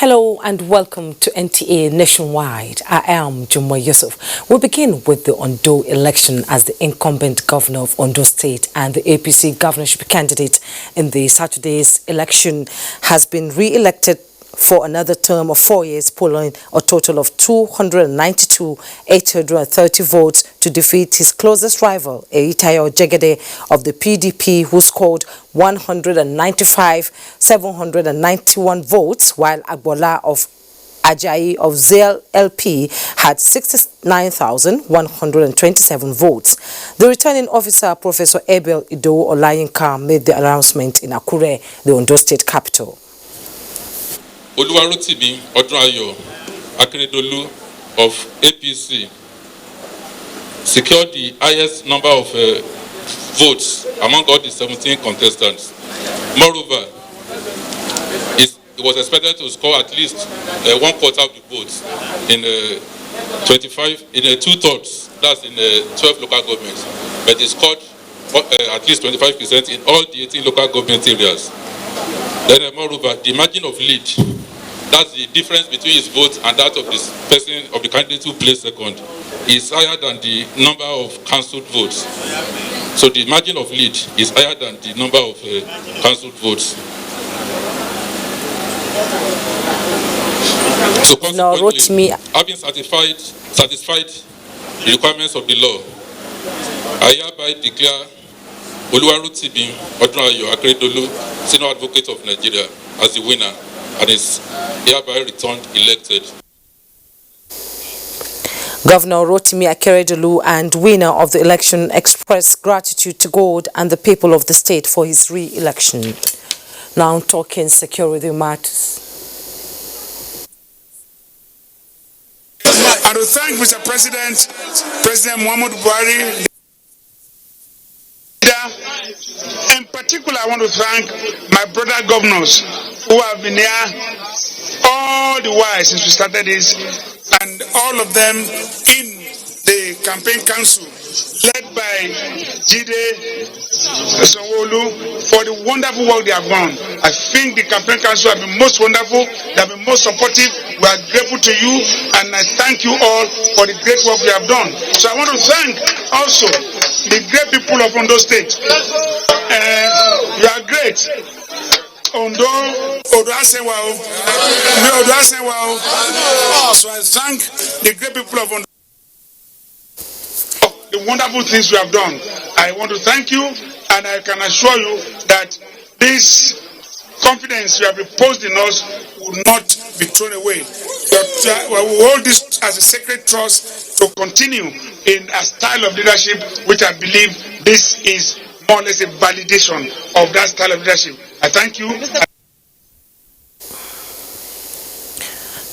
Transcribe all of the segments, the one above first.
Hello and welcome to NTA Nationwide. I am Jumwa Yusuf. We begin with the Ondo election as the incumbent governor of Ondo State and the APC governorship candidate in the Saturday's election has been re-elected for another term of 4 years, polling a total of 292,830 votes to defeat his closest rival, Eitayo Jegede of the PDP, who scored 195,791 votes, while Agbola of Ajayi of ZLP had 69,127 votes. The returning officer, Professor Abel Ido Olayinka, made the announcement in Akure, the Ondo State capital. Oluwarotimi Odrayo Akeredolu of APC secured the highest number of votes among all the 17 contestants. Moreover, it was expected to score at least 1/4 of the votes in 2/3, that's in 12 local governments, but it scored at least 25% in all the 18 local government areas. Then, moreover, the margin of lead, that's the difference between his vote and that of this person, of the candidate who placed second, is higher than the number of cancelled votes. So the margin of lead is higher than the number of cancelled votes. So consequently, having satisfied the requirements of the law, I hereby declare Oluwarotimi Odrayo Akeredolu, Senior Advocate of Nigeria, as the winner, and is hereby returned elected. Governor Rotimi Akeredolu and winner of the election expressed gratitude to God and the people of the state for his re-election. Now talking security matters. I will thank Mr. President Muhammadu Buhari. In particular, I want to thank my brother governors who have been here all the while since we started this, and all of them in the campaign council led by Jide Sanwo-Olu for the wonderful work they have done. I think the campaign council have been most wonderful, they have been most supportive. We are grateful to you, and I thank you all for the great work you have done. So I want to thank also the great people of Ondo State. You are great. Ondo Asenwa. So I thank the great people of Ondo. The wonderful things you have done. I want to thank you, and I can assure you that this confidence you have reposed in us will not be thrown away. We will hold this as a sacred trust to continue in a style of leadership which I believe this is more or less a validation of that style of leadership. I thank you.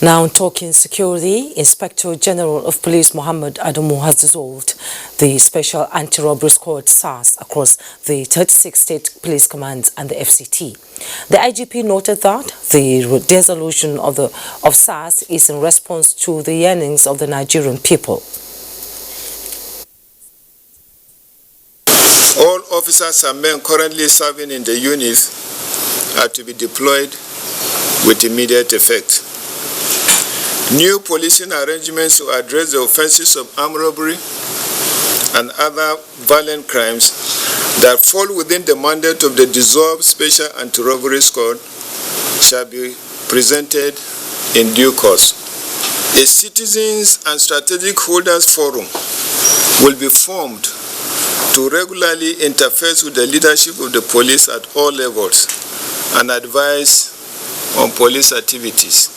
Now talking security, Inspector General of Police Muhammad Adamu has dissolved the Special Anti-Robbery Squad SARS across the 36 state police commands and the FCT. The IGP noted that the dissolution of SARS is in response to the yearnings of the Nigerian people. All officers and men currently serving in the unit are to be deployed with immediate effect. New policing arrangements to address the offenses of armed robbery and other violent crimes that fall within the mandate of the dissolved Special Anti-Robbery Squad shall be presented in due course. A Citizens and Strategic Holders Forum will be formed to regularly interface with the leadership of the police at all levels and advise on police activities.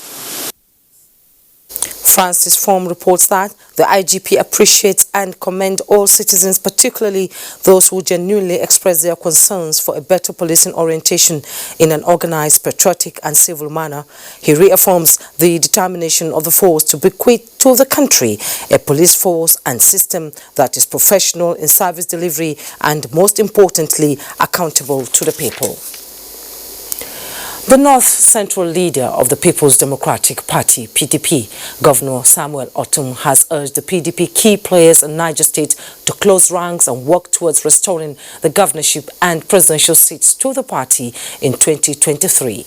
Francis Form reports that the IGP appreciates and commends all citizens, particularly those who genuinely express their concerns for a better policing orientation in an organized, patriotic and civil manner. He reaffirms the determination of the force to bequeath to the country a police force and system that is professional in service delivery and, most importantly, accountable to the people. The North Central leader of the People's Democratic Party, PDP, Governor Samuel Otum, has urged the PDP key players in Niger State to close ranks and work towards restoring the governorship and presidential seats to the party in 2023.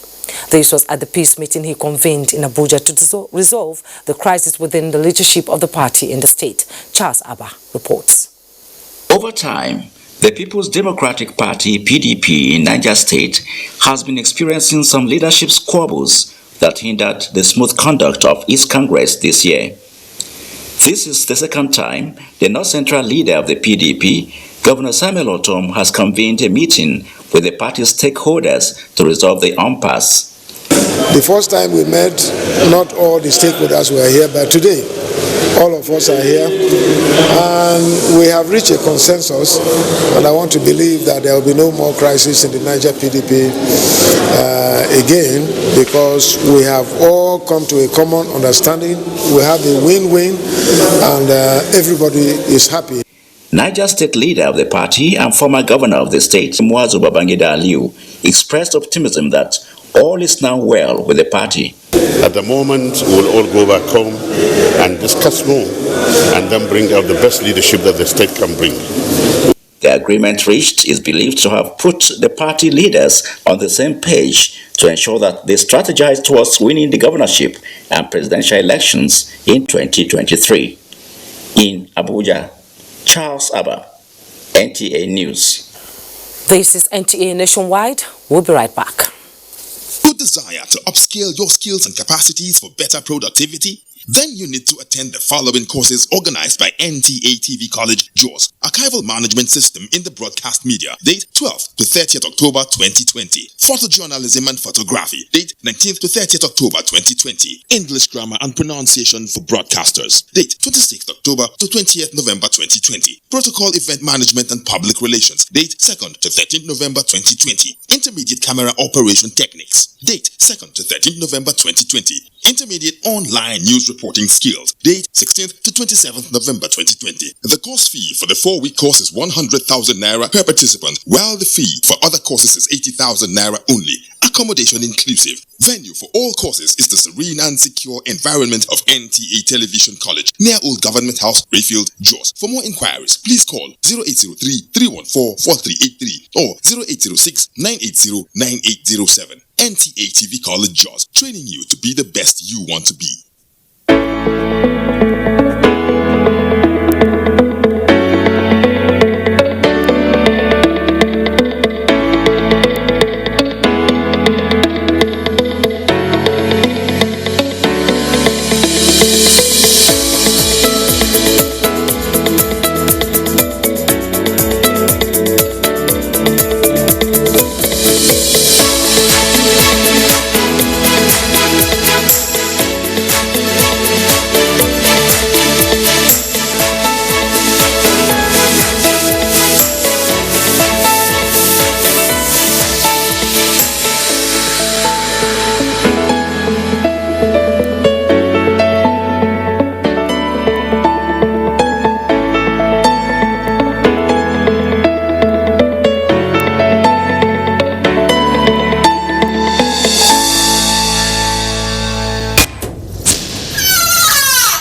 This was at the peace meeting he convened in Abuja to resolve the crisis within the leadership of the party in the state. Charles Abba reports. Over time, the People's Democratic Party (PDP) in Niger State has been experiencing some leadership squabbles that hindered the smooth conduct of its Congress this year. This is the second time the North Central leader of the PDP, Governor Samuel Otom, has convened a meeting with the party's stakeholders to resolve the impasse. The first time we met, not all the stakeholders were here, but today all of us are here, and we have reached a consensus, and I want to believe that there will be no more crisis in the Niger PDP again, because we have all come to a common understanding. We have a win-win, and everybody is happy. Niger State leader of the party and former governor of the state, Muazu Babangida Aliyu, expressed optimism that all is now well with the party. At the moment, we'll all go back home and discuss more and then bring out the best leadership that the state can bring. The agreement reached is believed to have put the party leaders on the same page to ensure that they strategize towards winning the governorship and presidential elections in 2023. In Abuja, Charles Abba, NTA News. This is NTA Nationwide. We'll be right back. Good desire to upscale your skills and capacities for better productivity? Then you need to attend the following courses organized by NTA TV College, JOS, Archival Management System in the Broadcast Media, date 12th to 30th October 2020. Photojournalism and Photography, date 19th to 30th October 2020. English Grammar and Pronunciation for Broadcasters, date 26th October to 20th November 2020. Protocol Event Management and Public Relations, date 2nd to 13th November 2020. Intermediate Camera Operation Techniques, date 2nd to 13th November 2020. Intermediate Online News Reporting Skills, date 16th to 27th November 2020. The course fee for the 4-week course is 100,000 naira per participant, while the fee for other courses is 80,000 naira only. Accommodation inclusive. Venue for all courses is the serene and secure environment of NTA Television College, near Old Government House, Rayfield, Jos. For more inquiries, please call 0803-314-4383 or 0806-980-9807. NTA TV College, Jos, training you to be the best you want to be.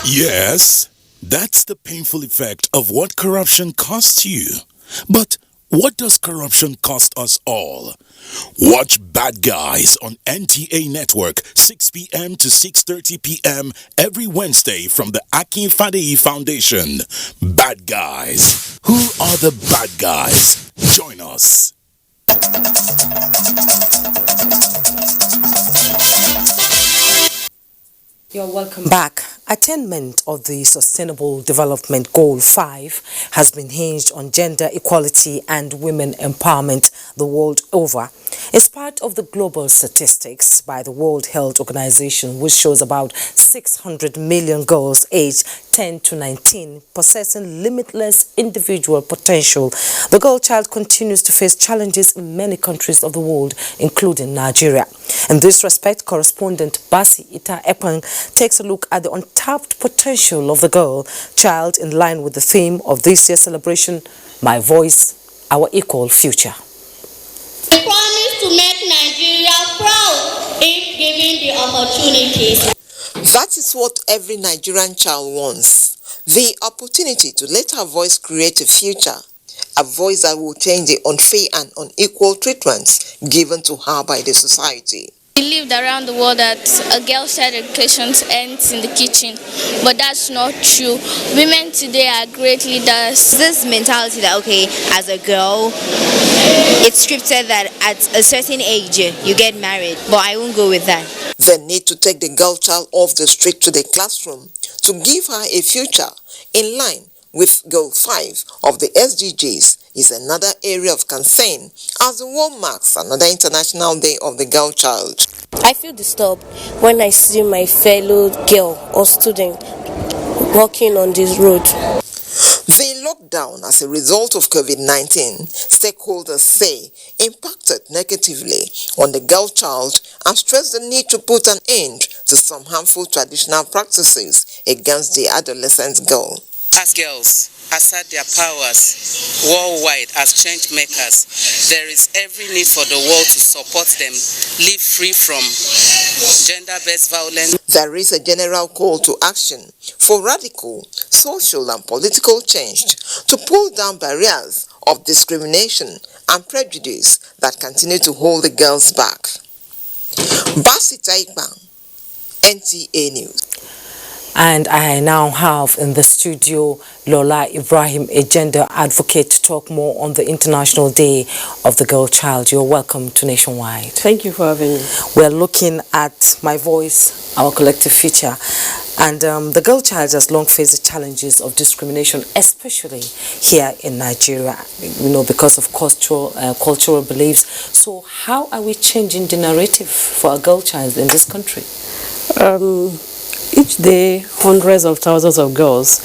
Yes, that's the painful effect of what corruption costs you. But what does corruption cost us all? Watch Bad Guys on NTA Network, 6 p.m. to 6:30 p.m. every Wednesday from the Akin Fadeyi Foundation. Bad Guys. Who are the bad guys? Join us. You're welcome back. Attainment of the Sustainable Development Goal 5 has been hinged on gender equality and women empowerment the world over. It's part of the global statistics by the World Health Organization, which shows about 600 million girls aged 10 to 19 possessing limitless individual potential. The girl child continues to face challenges in many countries of the world, including Nigeria. In this respect, correspondent Basi Ita Epang takes a look at the untapped potential of the girl child in line with the theme of this year's celebration, My Voice, Our Equal Future. We promise to make Nigeria proud if given the opportunities. That is what every Nigerian child wants. The opportunity to let her voice create a future. A voice that will change the unfair and unequal treatments given to her by the society. Believed around the world that a girl's child education ends in the kitchen, but that's not true. Women today are great leaders. This mentality that, okay, as a girl, it's scripted that at a certain age you get married, but I won't go with that. The need to take the girl child off the street to the classroom to give her a future in line with Goal 5 of the SDGs is another area of concern as the world marks another International Day of the Girl Child. I feel disturbed when I see my fellow girl or student walking on this road. The lockdown as a result of COVID-19, stakeholders say, impacted negatively on the girl child and stressed the need to put an end to some harmful traditional practices against the adolescent girl. As girls assert their powers worldwide as change makers, there is every need for the world to support them, live free from gender-based violence. There is a general call to action for radical social and political change to pull down barriers of discrimination and prejudice that continue to hold the girls back. Basi Taikba, NTA News. And I now have in the studio Lola Ibrahim, a gender advocate, to talk more on the International Day of the Girl Child. You're welcome to Nationwide. Thank you for having me. We're looking at My Voice, Our Collective Future. And the girl child has long faced the challenges of discrimination, especially here in Nigeria, because of cultural beliefs. So how are we changing the narrative for a girl child in this country? Each day, hundreds of thousands of girls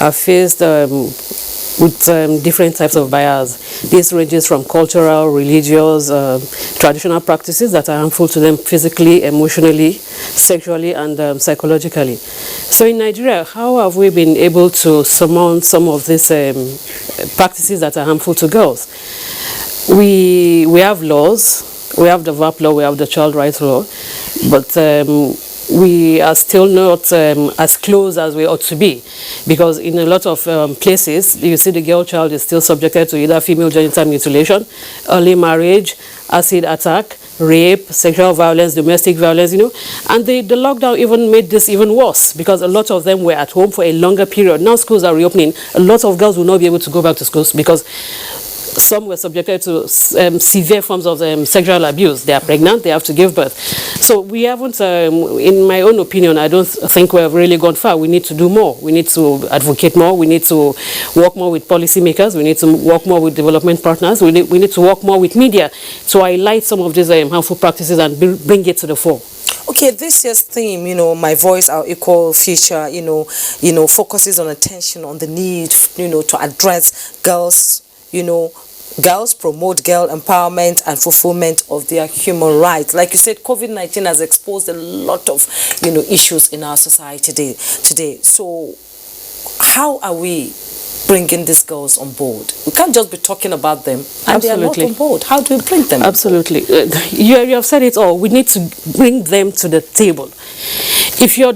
are faced with different types of bias. This ranges from cultural, religious, traditional practices that are harmful to them physically, emotionally, sexually, and psychologically. So in Nigeria, how have we been able to surmount some of these practices that are harmful to girls? We have laws. We have the VAP law, we have the child rights law, but we are still not as close as we ought to be, because in a lot of places you see the girl child is still subjected to either female genital mutilation, early marriage, acid attack, rape, sexual violence, domestic violence, and the lockdown even made this even worse, because a lot of them were at home for a longer period. Now schools are reopening. A lot of girls will not be able to go back to schools because some were subjected to severe forms of sexual abuse. They are pregnant, they have to give birth. So we haven't, in my own opinion, I don't think we have really gone far. We need to do more. We need to advocate more. We need to work more with policymakers. We need to work more with development partners. We need to work more with media to highlight some of these harmful practices and bring it to the fore. Okay, this year's theme, My Voice, Our Equal Future, focuses on attention on the need, to address girls, girls, promote girl empowerment and fulfillment of their human rights. Like you said, COVID-19 has exposed a lot of, issues in our society today. So how are we bringing these girls on board? We can't just be talking about them and they are not on board. How do we bring them? Absolutely. You have said it all. We need to bring them to the table. If you're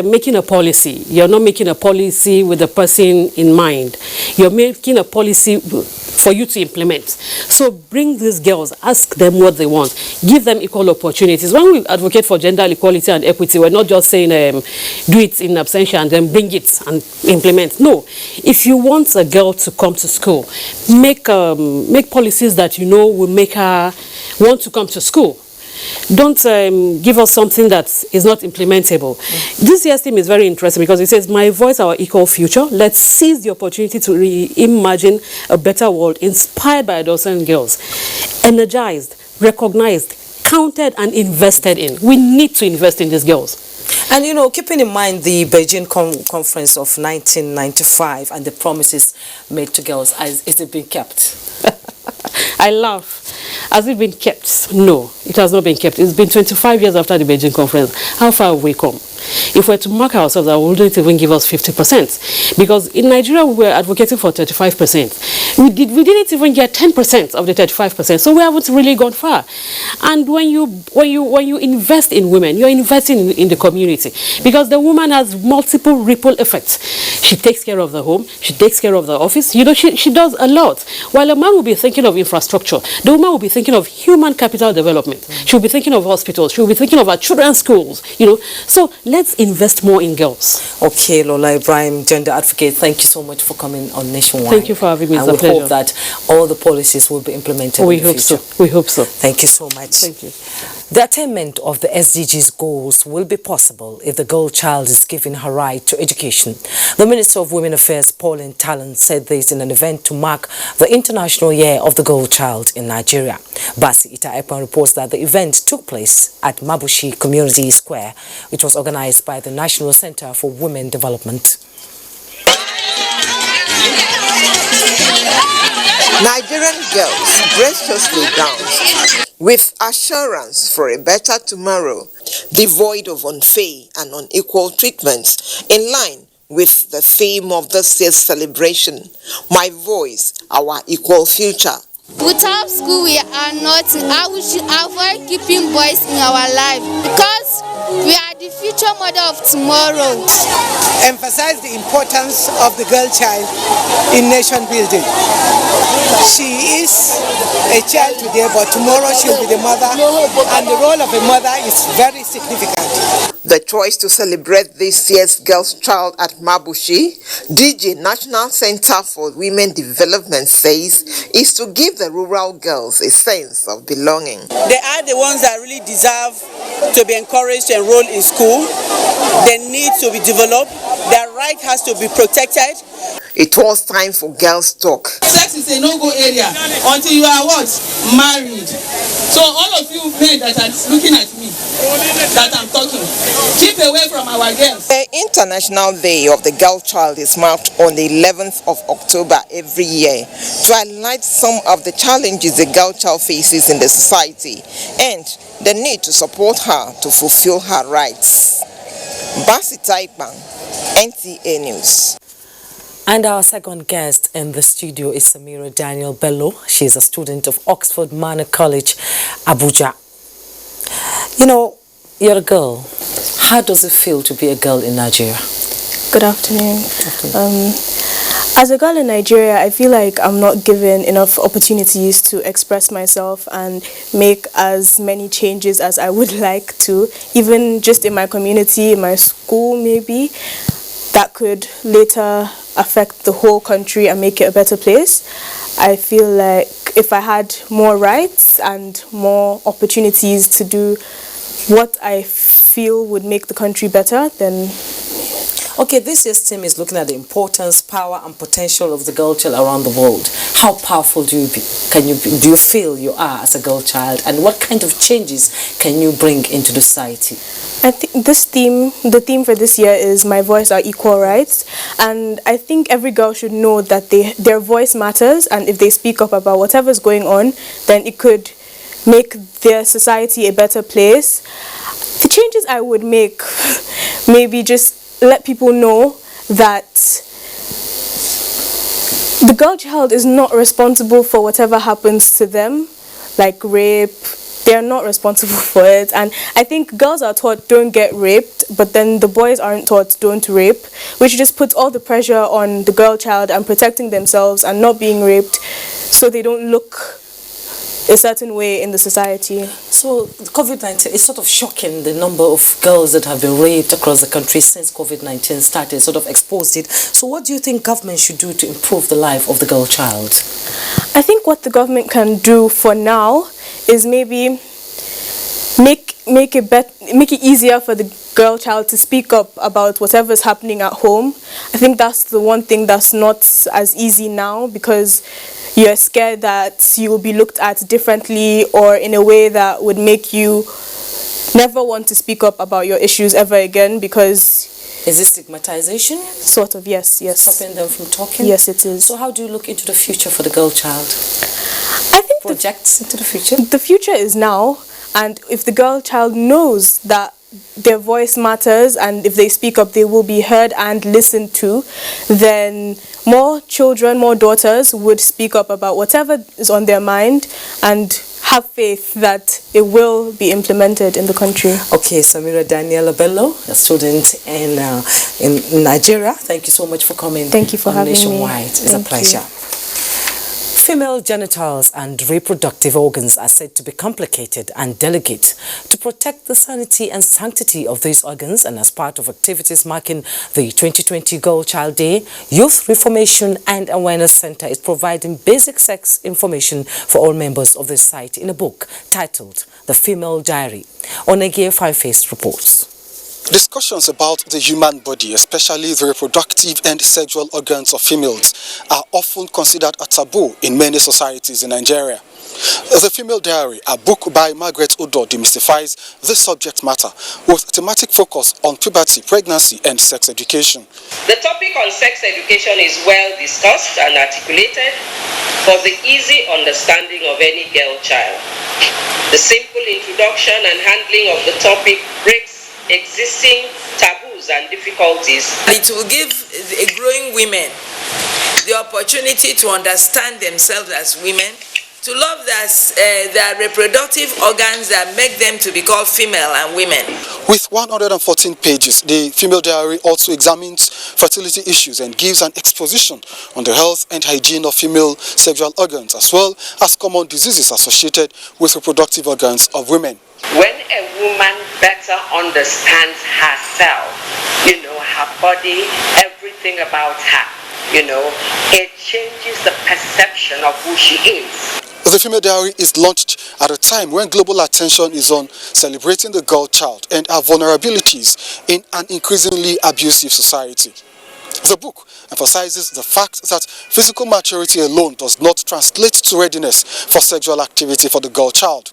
making a policy, you're not making a policy with the person in mind. You're making a policy for you to implement. So bring these girls, ask them what they want, give them equal opportunities. When we advocate for gender equality and equity, we're not just saying do it in absentia and then bring it and implement. No, if you want a girl to come to school, make policies that will make her want to come to school. Don't give us something that is not implementable. This year's theme is very interesting because it says, My Voice, Our Equal Future. Let's seize the opportunity to reimagine a better world inspired by adolescent girls. Energized, recognized, counted, and invested in. We need to invest in these girls. And keeping in mind the Beijing conference of 1995 and the promises made to girls, is it being kept? I laugh. Has it been kept? No, it has not been kept. It's been 25 years after the Beijing conference. How far have we come? If we're to mark ourselves, that wouldn't even give us 50%. Because in Nigeria, we were advocating for 35%. We didn't even get 10% of the 35%, so we haven't really gone far. And when you invest in women, you're investing in the community, because the woman has multiple ripple effects. She takes care of the home, she takes care of the office, she does a lot. While a man will be thinking of infrastructure, the woman will be thinking of human capital development. She'll be thinking of hospitals, she'll be thinking of our children's schools, So let's invest more in girls. Okay, Lola Ibrahim, gender advocate, thank you so much for coming on Nationwide. Thank you for having me. It's a pleasure. And we hope that all the policies will be implemented in the future. We hope so. Thank you so much. Thank you. The attainment of the SDGs goals will be possible if the girl child is given her right to education. The Minister of Women Affairs, Pauline Talon, said this in an event to mark the International Year of the Girl Child in Nigeria. Basi Ita Ekpan reports that the event took place at Mabushi Community Square, which was organized by the National Center for Women Development. Nigerian girls graciously danced with assurance for a better tomorrow, devoid of unfair and unequal treatment, in line with the theme of this year's celebration, My Voice, Our Equal Future. Without school, we are nothing. We should avoid keeping boys in our life, because we are the future mother of tomorrow. Emphasize the importance of the girl child in nation building. She is a child today, but tomorrow she will be the mother, and the role of a mother is very significant. The choice to celebrate this year's girl's child at Mabushi, DG National Center for Women Development says, is to give the rural girls a sense of belonging. They are the ones that really deserve to be encouraged to enroll in school. They need to be developed. Their right has to be protected. It was time for girls' talk. Sex is a no-go area until you are what? Married. So all of you men that are looking at me, that I'm talking, keep away from our girls. The International Day of the Girl Child is marked on the 11th of October every year to highlight some of the challenges the girl child faces in the society and the need to support her to fulfill her rights. Basi Taipan, NTA News. And our second guest in the studio is Samira Daniel Bello. She is a student of Oxford Manor College, Abuja. You're a girl. How does it feel to be a girl in Nigeria? Good afternoon. As a girl in Nigeria, I feel like I'm not given enough opportunities to express myself and make as many changes as I would like to, even just in my community, in my school maybe. That could later affect the whole country and make it a better place. I feel like if I had more rights and more opportunities to do what I feel would make the country better, then... Okay, this year's team is looking at the importance, power and potential of the girl child around the world. How powerful do you feel you are as a girl child, and what kind of changes can you bring into the society? I think the theme for this year is My Voice, Our Equal Rights, and I think every girl should know that their voice matters, and if they speak up about whatever's going on, then it could make their society a better place. The changes I would make, maybe just let people know that the girl child is not responsible for whatever happens to them, like rape. They are not responsible for it, and I think girls are taught don't get raped, but then the boys aren't taught don't rape, which just puts all the pressure on the girl child and protecting themselves and not being raped, so they don't look a certain way in the society. So COVID-19 is sort of shocking, the number of girls that have been raped across the country since COVID-19 started, sort of exposed it. So what do you think government should do to improve the life of the girl child? I think what the government can do for now is maybe make it easier for the girl child to speak up about whatever's happening at home. I think that's the one thing that's not as easy now, because you're scared that you will be looked at differently or in a way that would make you never want to speak up about your issues ever again, because... Is it stigmatization? Sort of, yes. Stopping them from talking? Yes, it is. So how do you look into the future for the girl child? I think projects into the future? The future is now, and if the girl child knows that their voice matters, and if they speak up, they will be heard and listened to, then more children, more daughters would speak up about whatever is on their mind and have faith that it will be implemented in the country. Okay, Samira Daniela Bello, a student in Nigeria. Thank you so much for coming. Thank you for having Nationwide. me. It's a pleasure. Female genitals and reproductive organs are said to be complicated and delicate. To protect the sanity and sanctity of these organs, and as part of activities marking the 2020 Girl Child Day, Youth Reformation and Awareness Center is providing basic sex information for all members of the society in a book titled The Female Diary. Onegie Five-Face reports. Discussions about the human body, especially the reproductive and sexual organs of females, are often considered a taboo in many societies in Nigeria. The Female Diary, a book by Margaret Ondo, demystifies this subject matter with thematic focus on puberty, pregnancy and sex education. The topic on sex education is well discussed and articulated for the easy understanding of any girl child. The simple introduction and handling of the topic breaks existing taboos and difficulties. It will give growing women the opportunity to understand themselves as women, to love their reproductive organs that make them to be called female and women. With 114 pages, the Female Diary also examines fertility issues and gives an exposition on the health and hygiene of female sexual organs, as well as common diseases associated with reproductive organs of women. When a woman better understands herself, her body, everything about her, it changes the perception of who she is. The Female Diary is launched at a time when global attention is on celebrating the girl child and her vulnerabilities in an increasingly abusive society. The book emphasizes the fact that physical maturity alone does not translate to readiness for sexual activity for the girl child.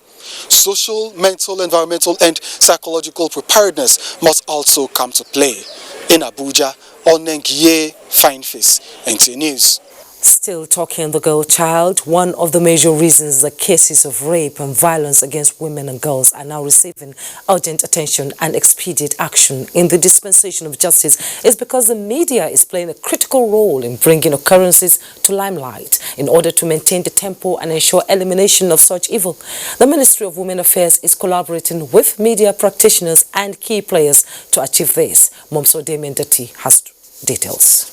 Social, mental, environmental and psychological preparedness must also come to play. In Abuja, Onengie Fineface, NTA News. Still talking the girl child, one of the major reasons that cases of rape and violence against women and girls are now receiving urgent attention and expedient action in the dispensation of justice is because the media is playing a critical role in bringing occurrences to limelight in order to maintain the tempo and ensure elimination of such evil. The Ministry of Women Affairs is collaborating with media practitioners and key players to achieve this. Momso Damien Dati has details.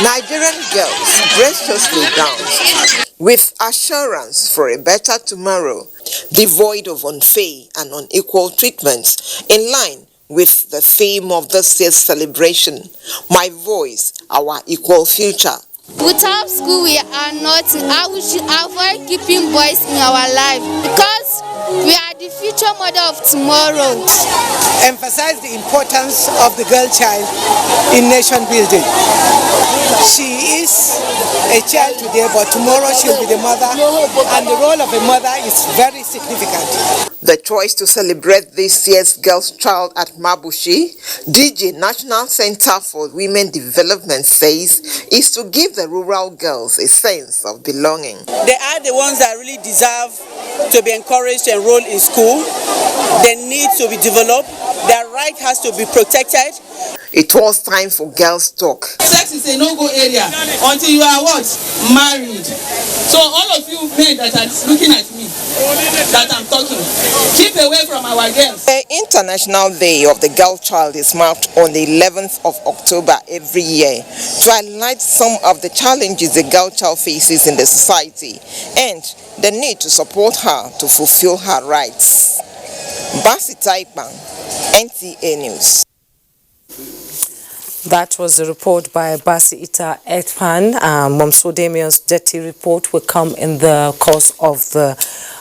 Nigerian girls graciously danced with assurance for a better tomorrow, devoid of unfair and unequal treatment, in line with the theme of this year's celebration, My Voice, Our Equal Future. Without school, we are nothing. We should avoid keeping boys in our life because we are the future mother of tomorrow. Emphasize the importance of the girl child in nation building. She is a child today, but tomorrow she'll be the mother, and the role of a mother is very significant. The choice to celebrate this year's Girls' Child at Mabushi, DG National Center for Women Development says, is to give the rural girls a sense of belonging. They are the ones that really deserve to be encouraged to enroll in school. They need to be developed. Their right has to be protected. It was time for girls' talk. Sex is a no-go area until you are what? Married. So all of you men that are looking at me, that I'm talking, keep away from our girls. The International Day of the Girl Child is marked on the 11th of October every year to highlight some of the challenges the girl child faces in the society and the need to support her to fulfill her rights. Basi Taipang, NTA News. That was the report by Basi Ita Etpan. Momso Damien's dirty report will come in the course of the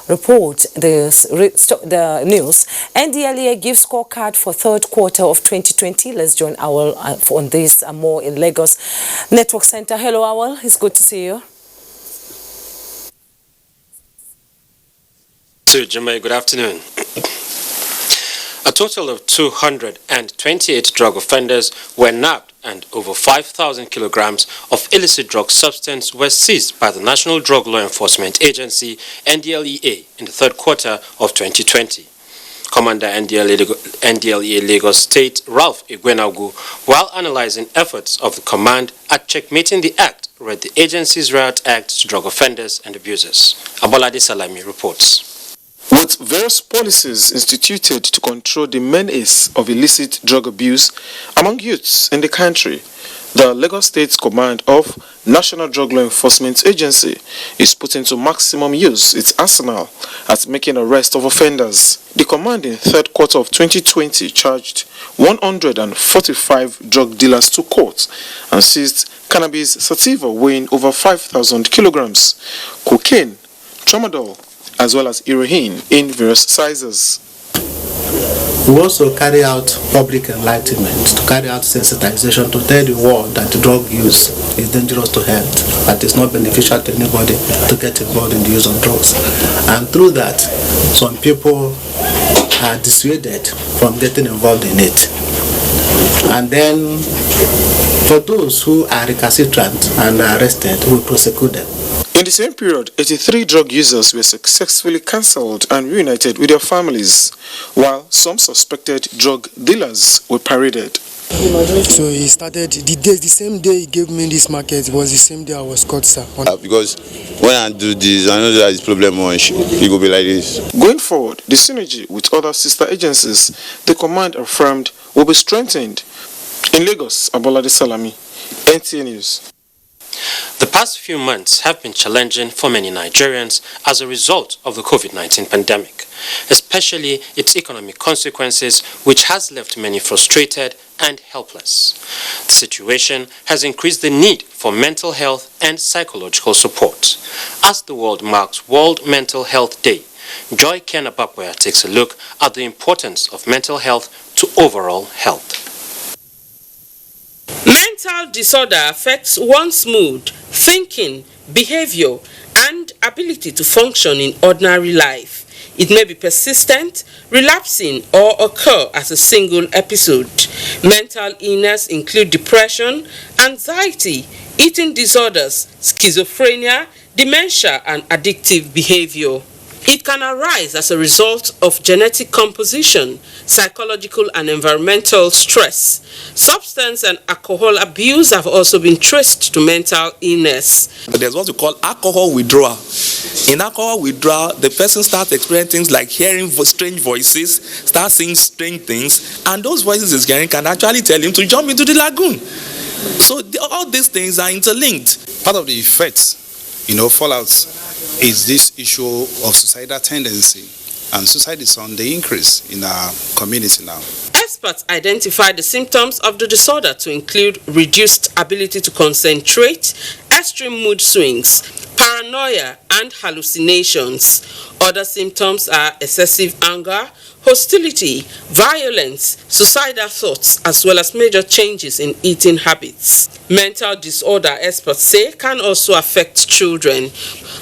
report, the news. NDLEA gives scorecard for third quarter of 2020. Let's join Awal on this and more in Lagos Network Center. Hello, Awal. It's good to see you. Jimmy, good afternoon. A total of 228 drug offenders were nabbed and over 5,000 kilograms of illicit drug substance were seized by the National Drug Law Enforcement Agency, NDLEA, in the third quarter of 2020. Commander NDLEA Lagos State Ralph Igwenagu, while analyzing efforts of the command at checkmating the act, read the agency's Riot Act to drug offenders and abusers. Abolade Salami reports. With various policies instituted to control the menace of illicit drug abuse among youths in the country, the Lagos State Command of National Drug Law Enforcement Agency is putting to maximum use its arsenal at making arrest of offenders. The command in third quarter of 2020 charged 145 drug dealers to court and seized cannabis sativa weighing over 5,000 kilograms, cocaine, tramadol, as well as heroin in various sizes. We also carry out public enlightenment, to carry out sensitization, to tell the world that drug use is dangerous to health, that it's not beneficial to anybody to get involved in the use of drugs. And through that, some people are dissuaded from getting involved in it. And then, for those who are recalcitrant and are arrested, we prosecute them. In the same period, 83 drug users were successfully cancelled and reunited with their families, while some suspected drug dealers were paraded. So he started, the same day he gave me this market was the same day I was caught, sir. Because when I do this, I know that it's problem on it will be like this. Going forward, the synergy with other sister agencies, the command affirmed, will be strengthened. In Lagos, Abolade Salami, NTA News. The past few months have been challenging for many Nigerians as a result of the COVID-19 pandemic, especially its economic consequences, which has left many frustrated and helpless. The situation has increased the need for mental health and psychological support. As the world marks World Mental Health Day, Joy Ken Abakboya takes a look at the importance of mental health to overall health. Mental disorder affects one's mood, thinking, behavior, and ability to function in ordinary life. It may be persistent, relapsing, or occur as a single episode. Mental illness include depression, anxiety, eating disorders, schizophrenia, dementia, and addictive behavior. It can arise as a result of genetic composition, psychological and environmental stress. Substance and alcohol abuse have also been traced to mental illness. There's what we call alcohol withdrawal. In alcohol withdrawal, the person starts experiencing things like hearing strange voices, starts seeing strange things, and those voices he's hearing can actually tell him to jump into the lagoon. So all these things are interlinked. Part of the effects, fallouts, is this issue of suicidal tendency, and suicide is on the increase in our community now. Experts identify the symptoms of the disorder to include reduced ability to concentrate, extreme mood swings, paranoia, and hallucinations. Other symptoms are excessive anger, hostility, violence, suicidal thoughts, as well as major changes in eating habits. Mental disorder, experts say, can also affect children.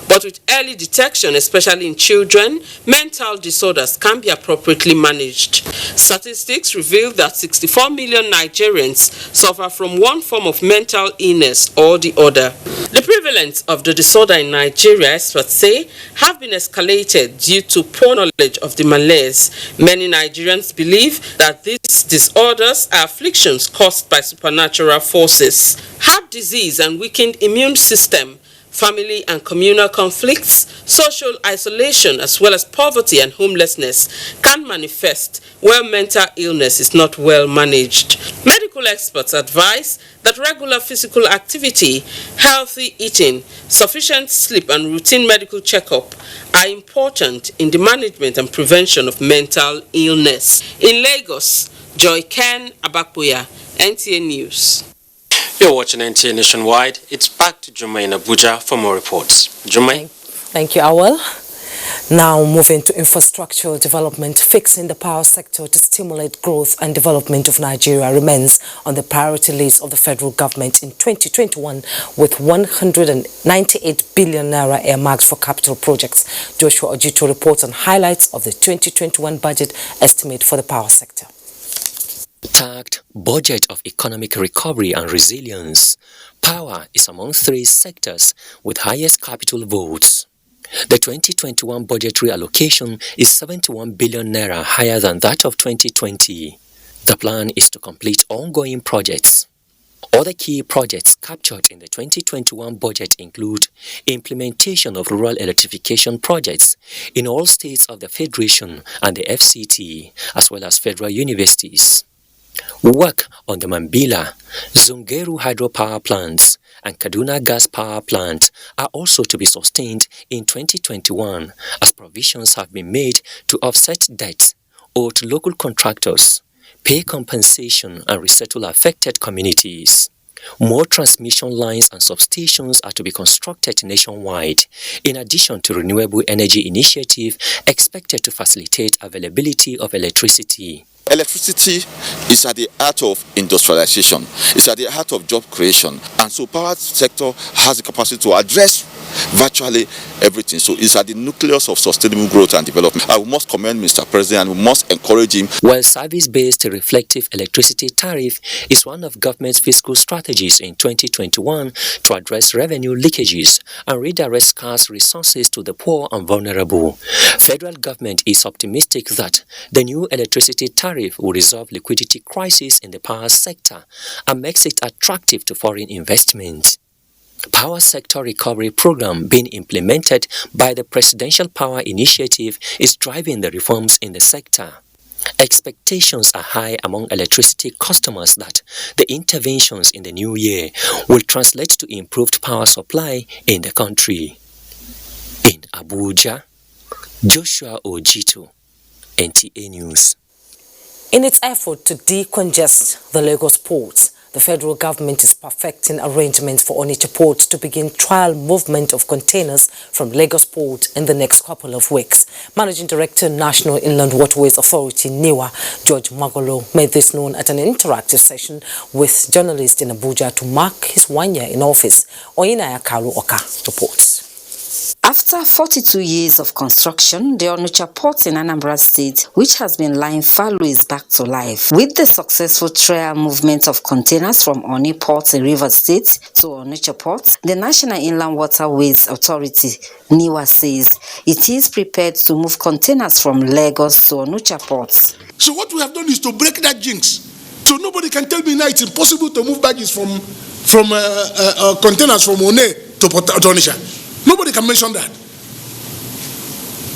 But with early detection, especially in children, mental disorders can be appropriately managed. Statistics reveal that 64 million Nigerians suffer from one form of mental illness or the other. The prevalence of the disorder in Nigeria, experts say, have been escalated due to poor knowledge of the malaise. Many Nigerians believe that these disorders are afflictions caused by supernatural forces. Heart disease and weakened immune system, family and communal conflicts, social isolation, as well as poverty and homelessness can manifest where mental illness is not well managed. Medical experts advise that regular physical activity, healthy eating, sufficient sleep, and routine medical checkup are important in the management and prevention of mental illness. In Lagos, Joy Ken Abakboya, NTA News. You're watching NTA Nationwide. It's back to Juma in Abuja for more reports. Juma? Thank you, Awal. Now moving to infrastructural development, fixing the power sector to stimulate growth and development of Nigeria remains on the priority list of the federal government in 2021 with 198 billion naira earmarked for capital projects. Joshua Ojito reports on highlights of the 2021 budget estimate for the power sector. tagged Budget of Economic Recovery and Resilience, power is among 3 sectors with highest capital votes. The 2021 budgetary allocation is 71 billion naira higher than that of 2020. The plan is to complete ongoing projects. Other key projects captured in the 2021 budget include implementation of rural electrification projects in all states of the Federation and the FCT, as well as federal universities. Work on the Mambila, Zungeru hydropower plants, and Kaduna gas power plant are also to be sustained in 2021 as provisions have been made to offset debt owed to local contractors, pay compensation and resettle affected communities. More transmission lines and substations are to be constructed nationwide, in addition to renewable energy initiative expected to facilitate availability of electricity. Electricity is at the heart of industrialization, it's at the heart of job creation, and so power sector has the capacity to address virtually everything. So it's at the nucleus of sustainable growth and development. I must commend Mr. President and we must encourage him. While service-based reflective electricity tariff is one of government's fiscal strategies in 2021 to address revenue leakages and redirect scarce resources to the poor and vulnerable, federal government is optimistic that the new electricity tariff will resolve liquidity crisis in the power sector and makes it attractive to foreign investment. Power sector recovery program being implemented by the Presidential Power Initiative is driving the reforms in the sector. Expectations are high among electricity customers that the interventions in the new year will translate to improved power supply in the country. In Abuja, Joshua Ojito, NTA News. In its effort to decongest the Lagos ports, the federal government is perfecting arrangements for Onitsha port to begin trial movement of containers from Lagos port in the next couple of weeks. Managing Director, National Inland Waterways Authority, NIWA, George Magolo, made this known at an interactive session with journalists in Abuja to mark his 1 year in office. Oyinaya Kalu Oka reports. After 42 years of construction, the Onitsha port in Anambra State, which has been lying fallow, is back to life. With the successful trial movement of containers from Oni Port in Rivers State to Onitsha Port, the National Inland Waterways Authority, NIWA, says it is prepared to move containers from Lagos to Onitsha Port. So what we have done is to break that jinx. So nobody can tell me now it's impossible to move baggage from containers from One to Onitsha. Nobody can mention that.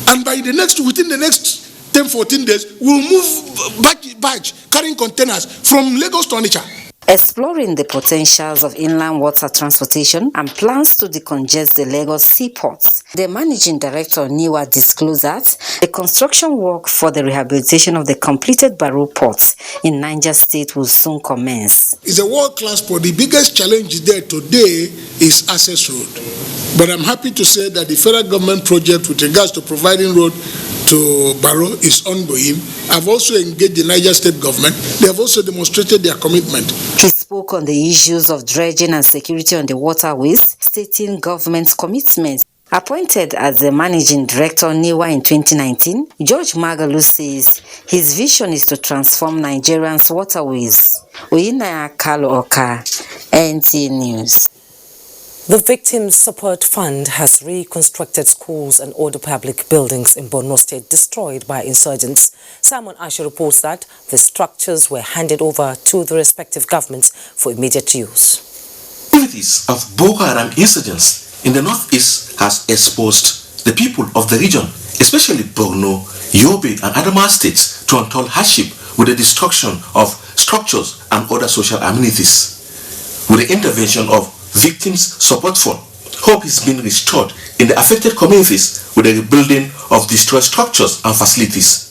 And within the next 10-14 days, we'll move batch carrying containers from Lagos to Onitsha. Exploring the potentials of inland water transportation and plans to decongest the Lagos seaports, the Managing Director of NIWA disclosed that the construction work for the rehabilitation of the completed Barrow ports in Niger State will soon commence. It's a world-class port. The biggest challenge there today is access road. But I'm happy to say that the federal government project with regards to providing road to Barrow is ongoing. I've also engaged the Niger State government. They have also demonstrated their commitment. He spoke on the issues of dredging and security on the waterways, stating government's commitment. Appointed as the Managing Director of NIWA in 2019, George Magalu says his vision is to transform Nigerians' waterways. Oyinaya Kalu Oka, NTA News. The Victims Support Fund has reconstructed schools and other public buildings in Borno State destroyed by insurgents. Simon Asher reports that the structures were handed over to the respective governments for immediate use. Activities of Boko Haram insurgents in the northeast has exposed the people of the region, especially Borno, Yobe and Adamawa states, to untold hardship with the destruction of structures and other social amenities. With the intervention of Victims Support Fund, hope is being restored in the affected communities with the rebuilding of destroyed structures and facilities.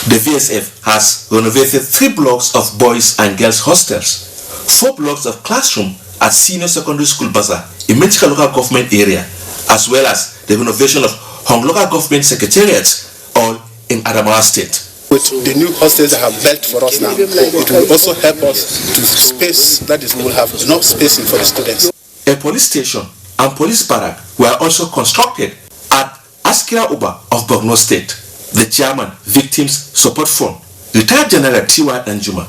The VSF has renovated 3 blocks of boys and girls hostels, 4 blocks of classroom at Senior Secondary School Bazaar in Metika local government area, as well as the renovation of Hong local government secretariats, all in Adamawa State. With the new hostels that have built for us now, it will also help us to space, that is, we will have enough spacing for the students. A police station and police barrack were also constructed at Askira Uba of Borno State. The chairman, Victims Support Fund, retired General T.Y. Anjuma,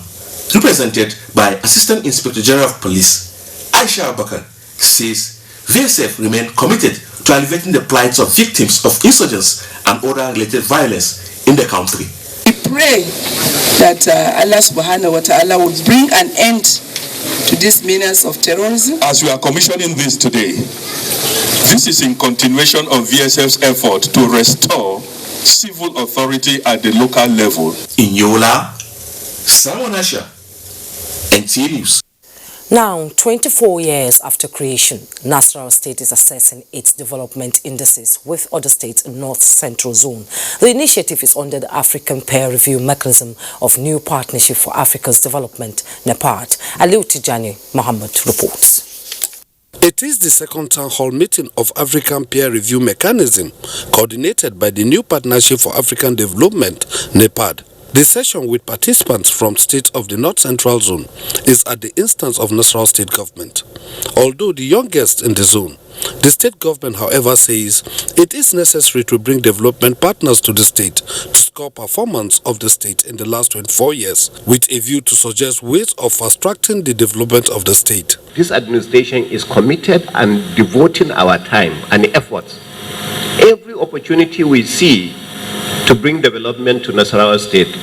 represented by Assistant Inspector General of Police, Aisha Abakar, says VSF remain committed to alleviating the plights of victims of insurgents and other related violence in the country. We pray that Allah subhanahu wa ta'ala would bring an end to this menace of terrorism. As we are commissioning this today, this is in continuation of VSF's effort to restore civil authority at the local level. In Yola, Simon Asha, NTA News. Now, 24 years after creation, Nasarawa State is assessing its development indices with other states in North Central Zone. The initiative is under the African Peer Review Mechanism of New Partnership for Africa's Development, NEPAD. Aliu Tijani Mohammed reports. It is the second town hall meeting of African Peer Review Mechanism, coordinated by the New Partnership for African Development, NEPAD. The session with participants from states of the North Central Zone is at the instance of Nasarawa State Government. Although the youngest in the zone, the state government, however, says it is necessary to bring development partners to the state to score performance of the state in the last 24 years, with a view to suggest ways of fast-tracking the development of the state. This administration is committed and devoting our time and efforts. Every opportunity we see to bring development to Nasarawa State,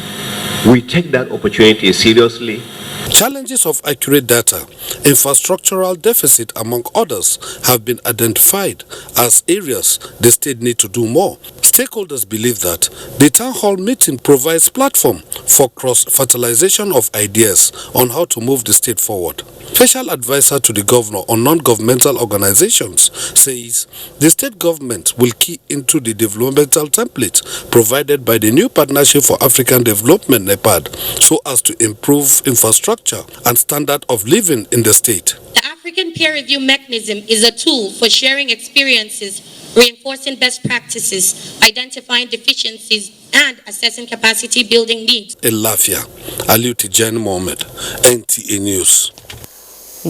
we take that opportunity seriously. Challenges of accurate data, infrastructural deficit, among others, have been identified as areas the state needs to do more. Stakeholders believe that the town hall meeting provides platform for cross-fertilization of ideas on how to move the state forward. Special advisor to the governor on non-governmental organizations says the state government will key into the developmental template provided by the New Partnership for African Development, NEPAD, so as to improve infrastructure and standard of living in the state. The African Peer Review Mechanism is a tool for sharing experiences, reinforcing best practices, identifying deficiencies, and assessing capacity building needs. In Lafia, Aliu Tijani Mohammed, NTA News.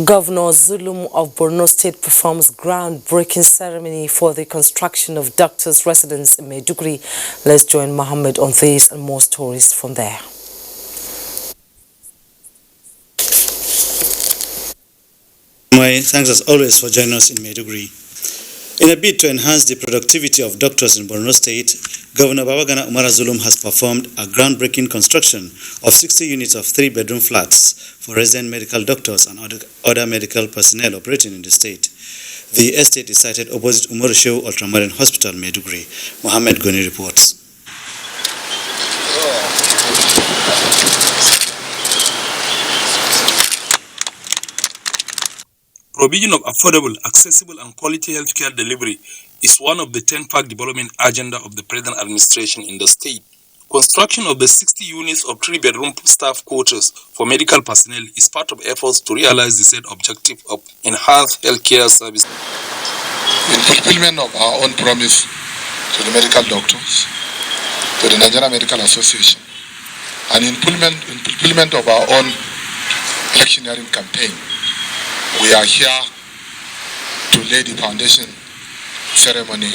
Governor Zulum of Borno State performs groundbreaking ceremony for the construction of doctors' residence in Maiduguri. Let's join Mohammed on this and more stories from there. My thanks as always for joining us in Maiduguri. In a bid to enhance the productivity of doctors in Borno State, Governor Babagana Umara Zulum has performed a groundbreaking construction of 60 units of 3-bedroom flats for resident medical doctors and other medical personnel operating in the state. The estate is sited opposite Umaru Shehu Ultramarine Hospital, Maiduguri. Mohammed Goni reports. Provision of affordable, accessible and quality healthcare delivery is one of the 10-pack development agenda of the present administration in the state. Construction of the 60 units of 3-bedroom staff quarters for medical personnel is part of efforts to realize the said objective of enhanced healthcare service. In fulfillment of our own promise to the medical doctors, to the Nigerian Medical Association, and in fulfillment of our own electioneering campaign, we are here to lay the foundation ceremony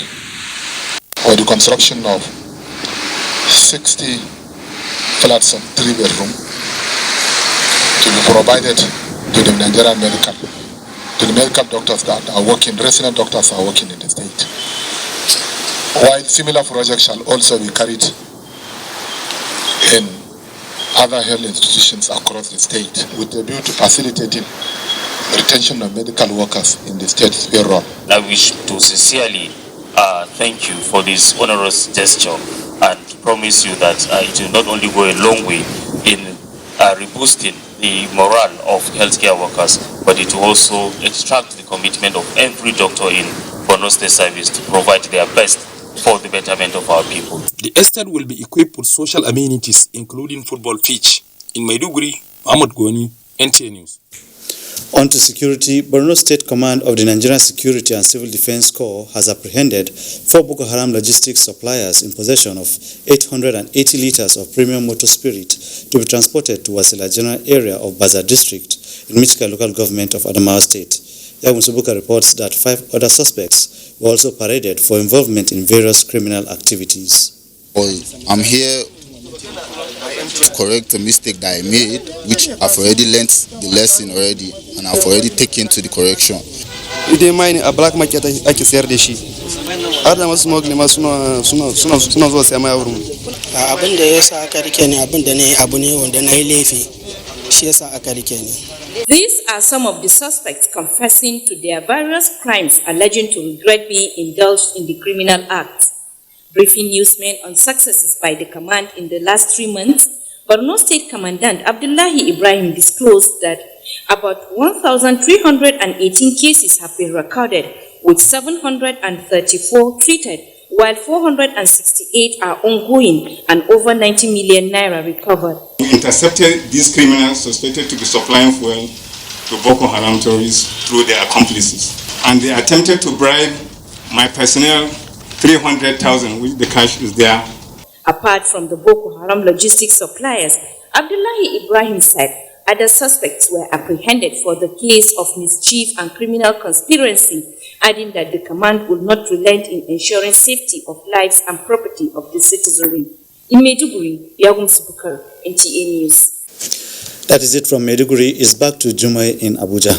for the construction of 60 flats of 3-bedroom to be provided to the Nigerian medical doctors that are working, resident doctors are working in the state. While similar projects shall also be carried in other health institutions across the state with a view to facilitating retention of medical workers in the state's payroll. I wish to sincerely thank you for this onerous gesture and promise you that it will not only go a long way in reboosting the morale of healthcare workers, but it will also extract the commitment of every doctor in Borno State Service to provide their best for the betterment of our people. The estate will be equipped with social amenities, including football pitch. In Maiduguri, Ahmad Goni, NTA News. On to security, Borno State Command of the Nigerian Security and Civil Defense Corps has apprehended 4 Boko Haram logistics suppliers in possession of 880 liters of premium motor spirit to be transported to Wasila General Area of Baza District in Michika Local Government of Adamawa State. Yagun Subuka reports that 5 other suspects were also paraded for involvement in various criminal activities. I'm here to correct the mistake that I made, which I've already learnt the lesson already, and I've already taken to the correction. Idan mai ne a black market ake sayar da shi. Har da masu smuggling ma suna zuwa sai mai wurin. Abin da yasa aka rike ni abin da ne abu ne wanda na yi laifi. Shi yasa aka rike ni. These are some of the suspects confessing to their various crimes, alleging to regret being indulged in the criminal act. Briefing newsmen on successes by the command in the last 3 months, Borno State Commandant Abdullahi Ibrahim disclosed that about 1,318 cases have been recorded, with 734 treated, while 468 are ongoing and over 90 million naira recovered. We intercepted these criminals suspected to be supplying fuel to Boko Haram terrorists through their accomplices. And they attempted to bribe my personnel 300,000, which the cash is there. Apart from the Boko Haram logistics suppliers, Abdullahi Ibrahim said other suspects were apprehended for the case of mischief and criminal conspiracy, adding that the command will not relent in ensuring safety of lives and property of the citizenry. In Maiduguri, Yagum Sibukar, NTA News. That is it from Maiduguri. Is back to Jumai in Abuja.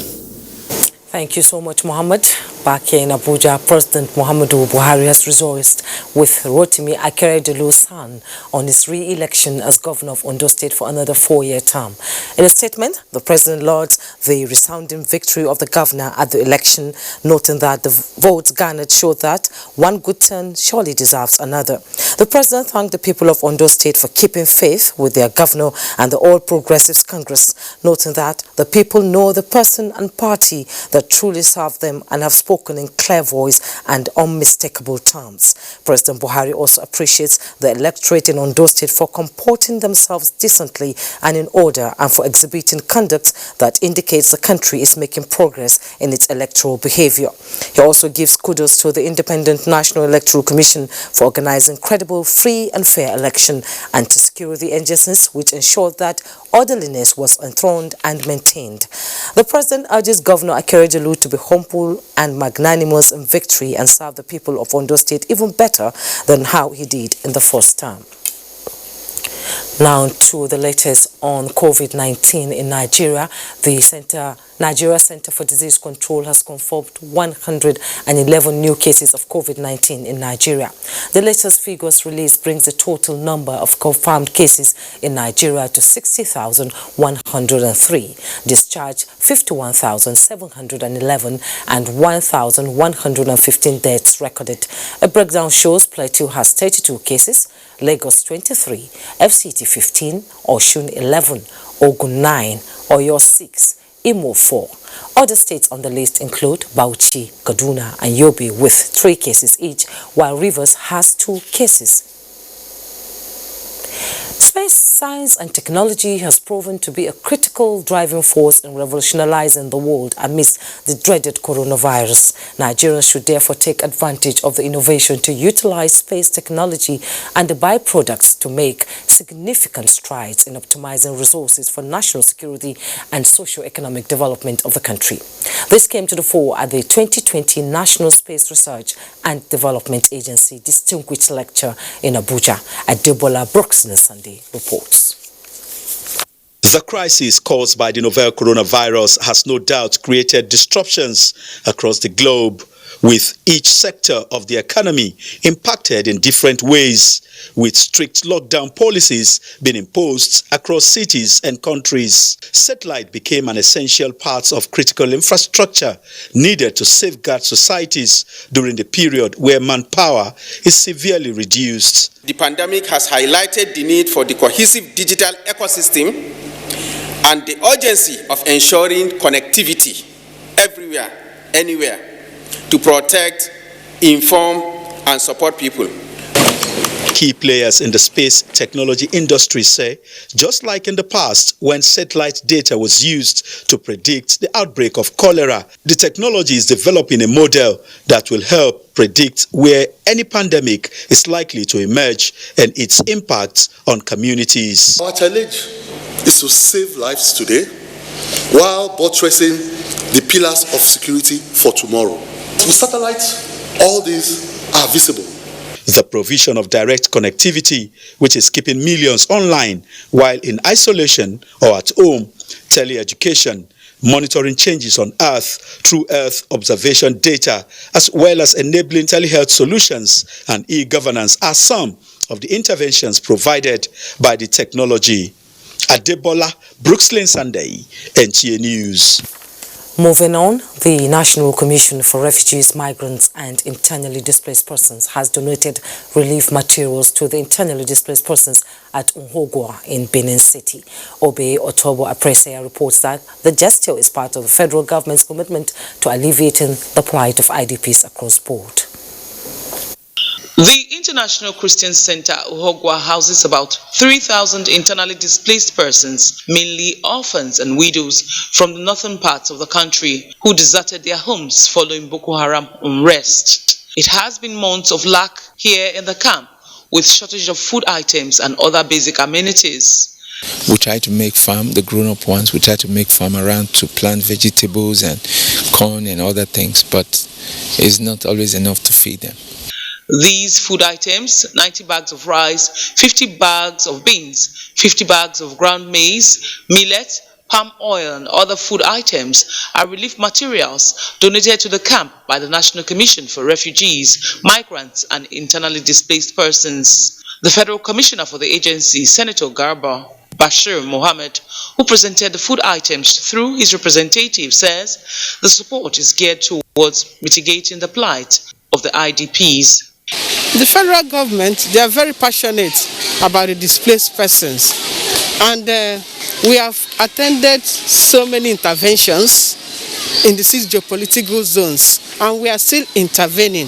Thank you so much, Mohammed. Back here in Abuja, President Muhammadu Buhari has rejoiced with Rotimi Akeredolu's son on his re-election as governor of Ondo State for another 4-year term. In a statement, the president lauds the resounding victory of the governor at the election, noting that the votes garnered show that one good turn surely deserves another. The president thanked the people of Ondo State for keeping faith with their governor and the All Progressives Congress, noting that the people know the person and party that truly serve them and have spoken in clear voice and unmistakable terms. President Buhari also appreciates the electorate in Ondo State for comporting themselves decently and in order and for exhibiting conduct that indicates the country is making progress in its electoral behavior. He also gives kudos to the Independent National Electoral Commission for organizing credible, free and fair election and to security agencies which ensured that orderliness was enthroned and maintained. The president urges Governor Akeredolu to be humble and magnanimous in victory and serve the people of Ondo State even better than how he did in the first term. Now to the latest on COVID-19 in Nigeria. The Nigeria Center for Disease Control has confirmed 111 new cases of COVID-19 in Nigeria. The latest figures released brings the total number of confirmed cases in Nigeria to 60,103, discharged 51,711, and 1,115 deaths recorded. A breakdown shows Plateau has 32 cases, Lagos 23, FCT 15, Osun 11, Ogun 9, Oyo 6, Imo 4. Other states on the list include Bauchi, Kaduna and Yobe with 3 cases each, while Rivers has 2 cases. Space science and technology has proven to be a critical driving force in revolutionizing the world amidst the dreaded coronavirus. Nigerians should therefore take advantage of the innovation to utilize space technology and the byproducts to make significant strides in optimizing resources for national security and socio-economic development of the country. This came to the fore at the 2020 National Space Research and Development Agency Distinguished Lecture in Abuja. Adebola Brooks Sunday reports. The crisis caused by the novel coronavirus has no doubt created disruptions across the globe, with each sector of the economy impacted in different ways, with strict lockdown policies being imposed across cities and countries. Satellite became an essential part of critical infrastructure needed to safeguard societies during the period where manpower is severely reduced. The pandemic has highlighted the need for the cohesive digital ecosystem and the urgency of ensuring connectivity everywhere, anywhere, to protect, inform, and support people. Key players in the space technology industry say, just like in the past when satellite data was used to predict the outbreak of cholera, the technology is developing a model that will help predict where any pandemic is likely to emerge and its impact on communities. Our challenge is to save lives today while buttressing the pillars of security for tomorrow. With satellites, all these are visible. The provision of direct connectivity, which is keeping millions online while in isolation or at home, tele-education, monitoring changes on Earth through Earth observation data, as well as enabling telehealth solutions and e-governance are some of the interventions provided by the technology. Adebola, Brooklyn Sunday, NTA News. Moving on, the National Commission for Refugees, Migrants and Internally Displaced Persons has donated relief materials to the internally displaced persons at Nhogwa in Benin City. Obe Otobo Apresea reports that the gesture is part of the federal government's commitment to alleviating the plight of IDPs across board. The International Christian Center Nhogwa houses about 3,000 internally displaced persons, mainly orphans and widows from the northern parts of the country who deserted their homes following Boko Haram unrest. It has been months of lack here in the camp, with shortage of food items and other basic amenities. We try to make farm, the grown-up ones, we try to make farm around to plant vegetables and corn and other things, but it's not always enough to feed them. These food items, 90 bags of rice, 50 bags of beans, 50 bags of ground maize, millet, palm oil and other food items are relief materials donated to the camp by the National Commission for Refugees, Migrants and Internally Displaced Persons. The Federal Commissioner for the agency, Senator Garba Bashir Mohammed, who presented the food items through his representative, says the support is geared towards mitigating the plight of the IDPs. The federal government, they are very passionate about the displaced persons, and we have attended so many interventions in the 6 geopolitical zones, and we are still intervening.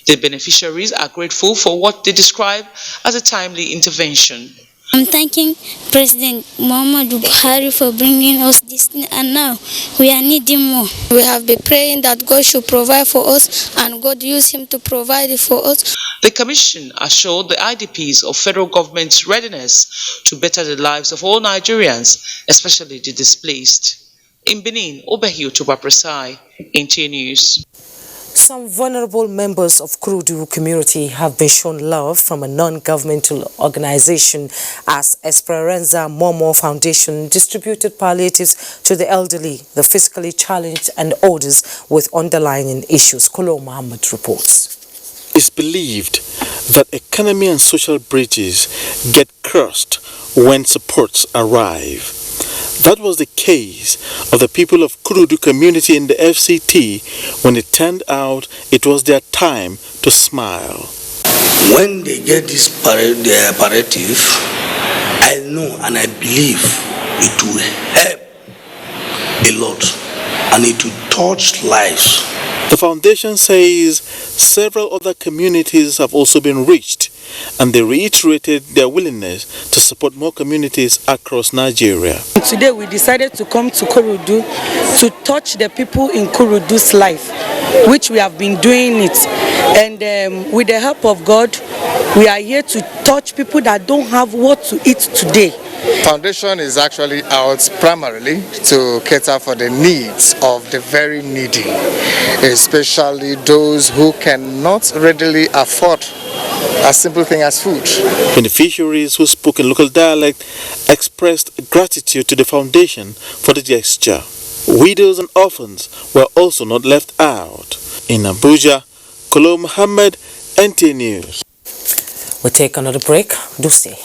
The beneficiaries are grateful for what they describe as a timely intervention. I'm thanking President Muhammadu Buhari for bringing us this, and now we are needing more. We have been praying that God should provide for us, and God use him to provide it for us. The Commission assured the IDPs of federal government's readiness to better the lives of all Nigerians, especially the displaced. In Benin, Obehi Otoba Presai, NTA News. Some vulnerable members of Kurudu community have been shown love from a non-governmental organization as Esperanza Momo Foundation distributed palliatives to the elderly, the physically challenged and others with underlying issues. Kolo Muhammad reports. It's believed that economy and social bridges get crossed when supports arrive. That was the case of the people of Kurudu community in the FCT when it turned out it was their time to smile. When they get this palliative, I know and I believe it will help a lot and it will touch lives. The foundation says several other communities have also been reached, and they reiterated their willingness to support more communities across Nigeria. Today we decided to come to Kurudu to touch the people in Kurudu's life, which we have been doing it. And with the help of God, we are here to touch people that don't have what to eat today. Foundation is actually out primarily to cater for the needs of the very needy, especially those who cannot readily afford a simple thing as food. Beneficiaries who spoke in local dialect expressed gratitude to the foundation for the gesture. Widows and orphans were also not left out. In Abuja, Kolo Muhammad, NTA News. We'll take another break. Do stay.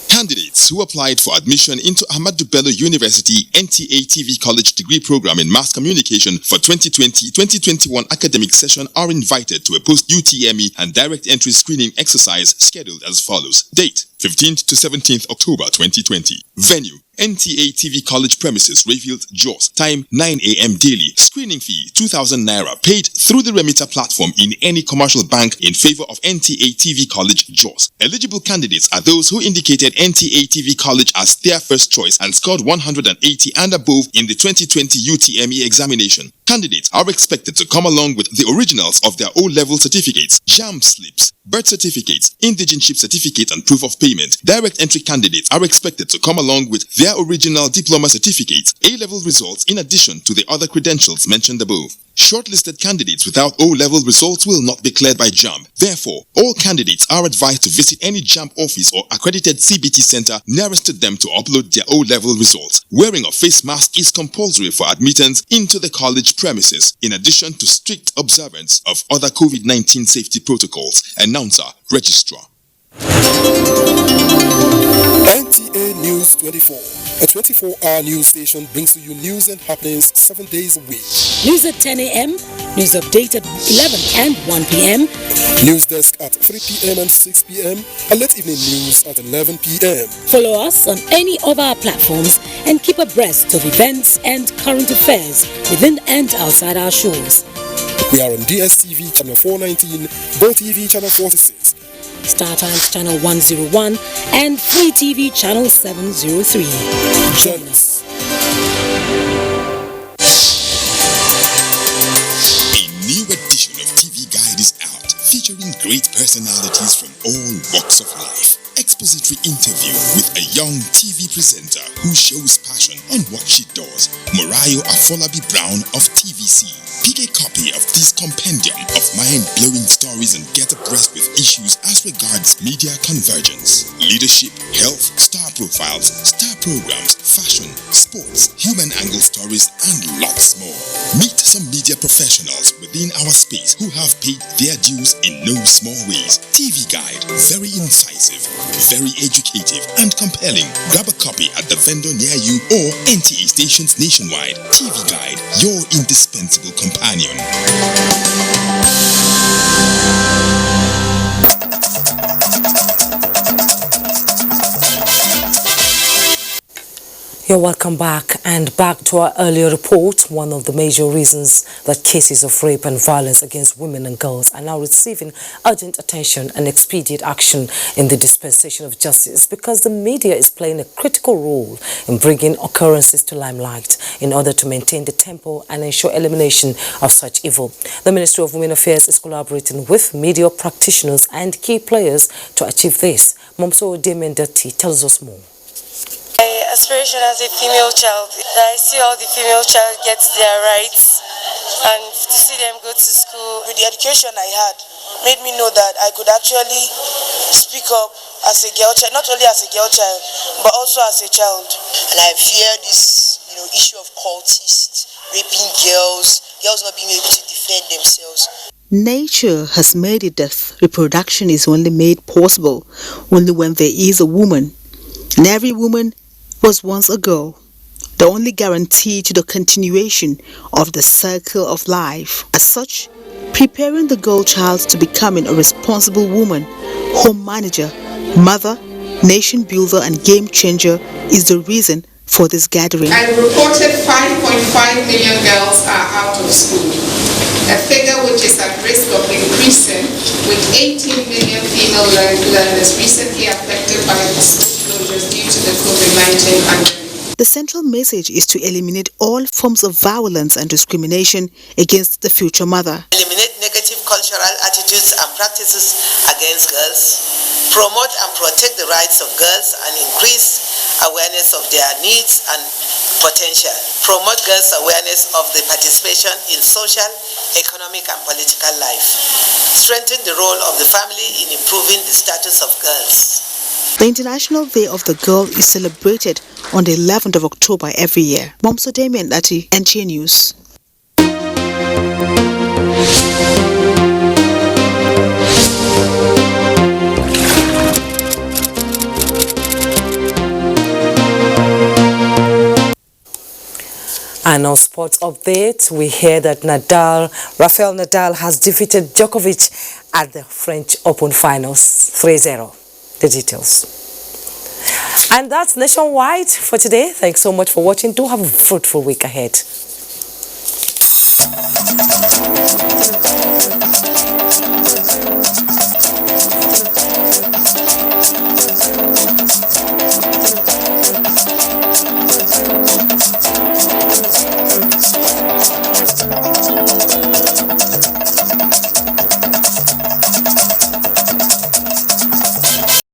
Candidates who applied for admission into Ahmadu Bello University NTA TV College degree program in mass communication for 2020-2021 academic session are invited to a post-UTME and direct entry screening exercise scheduled as follows. Date: 15th to 17th October 2020. Venue: NTA TV College premises, Rayfield, Jos. Time: 9 a.m. daily. Screening fee: 2,000 naira, paid through the remitter platform in any commercial bank in favor of NTA TV College, Jos. Eligible candidates are those who indicated NTA TV College as their first choice and scored 180 and above in the 2020 UTME examination. Candidates are expected to come along with the originals of their O-level certificates, JAMB slips, birth certificates, indigenship certificate and proof of payment. Direct entry candidates are expected to come along with their original diploma certificates, A-level results in addition to the other credentials mentioned above. Shortlisted candidates without O-level results will not be cleared by JAMB. Therefore, all candidates are advised to visit any JAMB office or accredited CBT center nearest to them to upload their O-level results. Wearing a face mask is compulsory for admittance into the college premises, in addition to strict observance of other COVID-19 safety protocols. Announcer, Registrar. NTA News 24, a 24-hour news station, brings to you news and happenings 7 days a week. News at 10 a.m., news update at 11 and 1 p.m. News desk at 3 p.m. and 6 p.m. and late evening news at 11 p.m. Follow us on any of our platforms and keep abreast of events and current affairs within and outside our shores. We are on DSTV channel 419, GoTV channel 46, Star Times channel 101 and Free TV channel 703. Join us. A new edition of TV Guide is out, featuring great personalities from all walks of life. Expository interview with a young TV presenter who shows passion on what she does, Morayo Afolabi Brown of TVC. Pick a copy of this compendium of mind-blowing stories and get abreast with issues as regards media convergence, leadership, health, star profiles, star programs, fashion, sports, human angle stories, and lots more. Meet some media professionals within our space who have paid their dues in no small ways. TV Guide, very incisive, very educative and compelling. Grab a copy at the vendor near you or NTA stations nationwide. TV Guide, your indispensable companion. You're welcome back, and back to our earlier report. One of the major reasons that cases of rape and violence against women and girls are now receiving urgent attention and expedient action in the dispensation of justice is because the media is playing a critical role in bringing occurrences to limelight in order to maintain the tempo and ensure elimination of such evil. The Ministry of Women Affairs is collaborating with media practitioners and key players to achieve this. Momso Demendati tells us more. My aspiration as a female child, that I see all the female child get their rights and to see them go to school. With the education I had, made me know that I could actually speak up as a girl child, not only as a girl child, but also as a child. And I fear this, issue of cultists, raping girls not being able to defend themselves. Nature has made it that reproduction is only made possible only when there is a woman. And every woman was once a girl, the only guarantee to the continuation of the circle of life. As such, preparing the girl child to becoming a responsible woman, home manager, mother, nation builder and game changer is the reason for this gathering. And reported 5.5 million girls are out of school, a figure which is at risk of increasing, with 18 million female learners recently affected by the closures due to the COVID-19 pandemic. The central message is to eliminate all forms of violence and discrimination against the future mother. Eliminate negative cultural attitudes and practices against girls, promote and protect the rights of girls and increase awareness of their needs and potential. Promote girls' awareness of the participation in social, economic and political life. Strengthen the role of the family in improving the status of girls. The International Day of the Girl is celebrated on the 11th of October every year. Momso Damien Dati, NTA News. And on sports update, we hear that Rafael Nadal has defeated Djokovic at the French Open Finals 3-0. The details. And that's nationwide for today. Thanks so much for watching. Do have a fruitful week ahead.